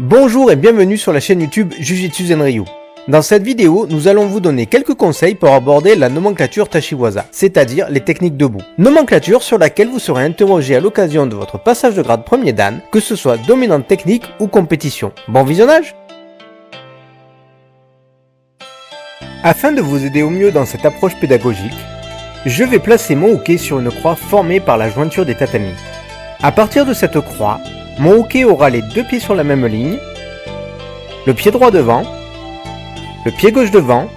Bonjour et bienvenue sur la chaîne YouTube Jujitsu Zenryu. Dans cette vidéo, nous allons vous donner quelques conseils pour aborder la nomenclature Tachiwaza, c'est-à-dire les techniques debout. Nomenclature sur laquelle vous serez interrogé à l'occasion de votre passage de grade premier dan, que ce soit dominante technique ou compétition. Bon visionnage! Afin de vous aider au mieux dans cette approche pédagogique, je vais placer mon hookay sur une croix formée par la jointure des tatamis. À partir de cette croix, mon hookay aura les deux pieds sur la même ligne, le pied droit devant, le pied gauche devant,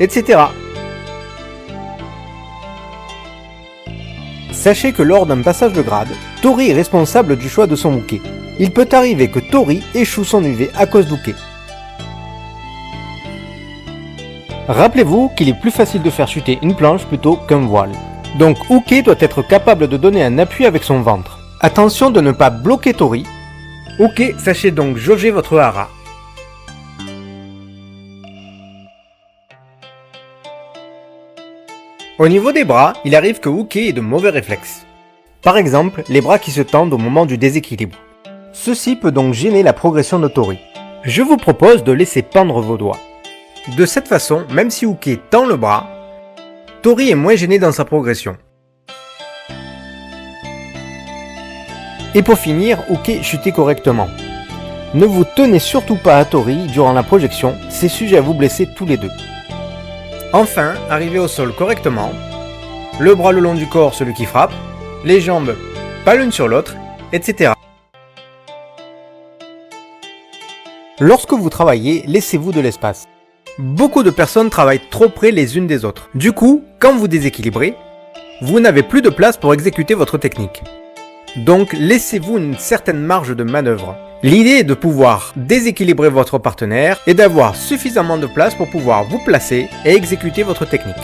etc. Sachez que lors d'un passage de grade, Tori est responsable du choix de son hookay. Il peut arriver que Tori échoue son UV à cause d'hookay. Rappelez-vous qu'il est plus facile de faire chuter une planche plutôt qu'un voile. Donc hookay doit être capable de donner un appui avec son ventre. Attention de ne pas bloquer Tori. Ok, sachez donc jauger votre hara. Au niveau des bras, il arrive que hookay ait de mauvais réflexes. Par exemple, les bras qui se tendent au moment du déséquilibre. Ceci peut donc gêner la progression de Tori. Je vous propose de laisser pendre vos doigts. De cette façon, même si hookay tend le bras, Tori est moins gêné dans sa progression. Et pour finir, hookay chutez correctement. Ne vous tenez surtout pas à Tori durant la projection, c'est sujet à vous blesser tous les deux. Enfin, arrivez au sol correctement, le bras le long du corps celui qui frappe, les jambes pas l'une sur l'autre, etc. Lorsque vous travaillez, laissez-vous de l'espace. Beaucoup de personnes travaillent trop près les unes des autres. Du coup, quand vous déséquilibrez, vous n'avez plus de place pour exécuter votre technique. Donc laissez-vous une certaine marge de manœuvre. L'idée est de pouvoir déséquilibrer votre partenaire et d'avoir suffisamment de place pour pouvoir vous placer et exécuter votre technique.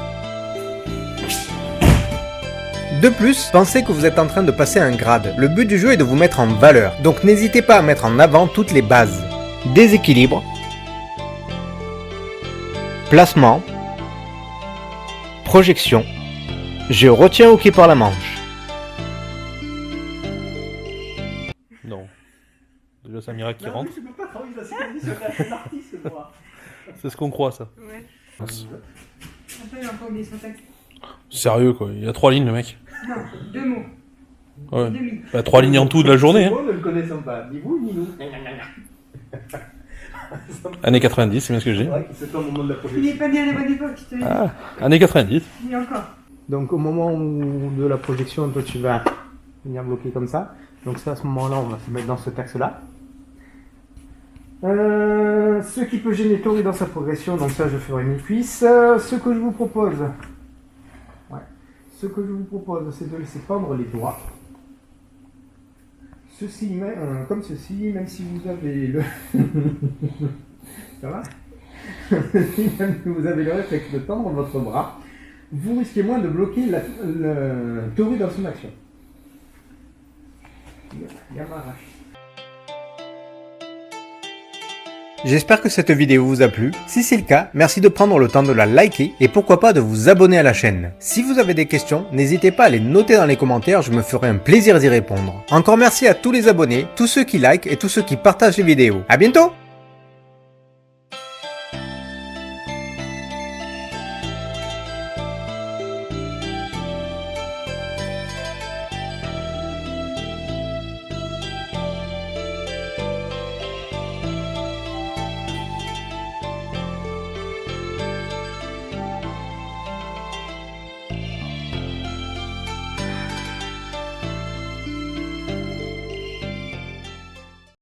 De plus, pensez que vous êtes en train de passer un grade. Le but du jeu est de vous mettre en valeur, donc n'hésitez pas à mettre en avant toutes les bases. Déséquilibre, placement, projection, je retiens hookay par la manche. Non. Déjà, c'est un miracle qui rentre. C'est ce qu'on croit, ça. Ouais. Après, il a encore oublié son texte. Sérieux, quoi. Il y a 3 lignes, le mec. Non, 2 mots. Ouais. Demi. Bah, 3 lignes en tout de la journée. Hein. Ne le connaissons pas, ni vous ni nous. Années 90, c'est bien ce que je dis. C'est au moment de la Il projection. est pas né à la bonne époque, je te le dis. Ah, années 90. Il est encore. Donc au moment de la projection, toi tu vas venir bloquer comme ça. Donc ça, à ce moment-là, on va se mettre dans cet axe-là. Ce qui peut gêner Tori dans sa progression, donc ça je ferai mes cuisses. Ce que je vous propose, c'est de laisser pendre les doigts. Ceci, comme ceci, même si vous avez le... Ça va? Même si vous avez le réflexe de tendre votre bras, vous risquez moins de bloquer le Tori dans son action. Yamara. J'espère que cette vidéo vous a plu. Si c'est le cas, merci de prendre le temps de la liker et pourquoi pas de vous abonner à la chaîne. Si vous avez des questions, n'hésitez pas à les noter dans les commentaires, je me ferai un plaisir d'y répondre. Encore merci à tous les abonnés, tous ceux qui likent et tous ceux qui partagent les vidéos. À bientôt!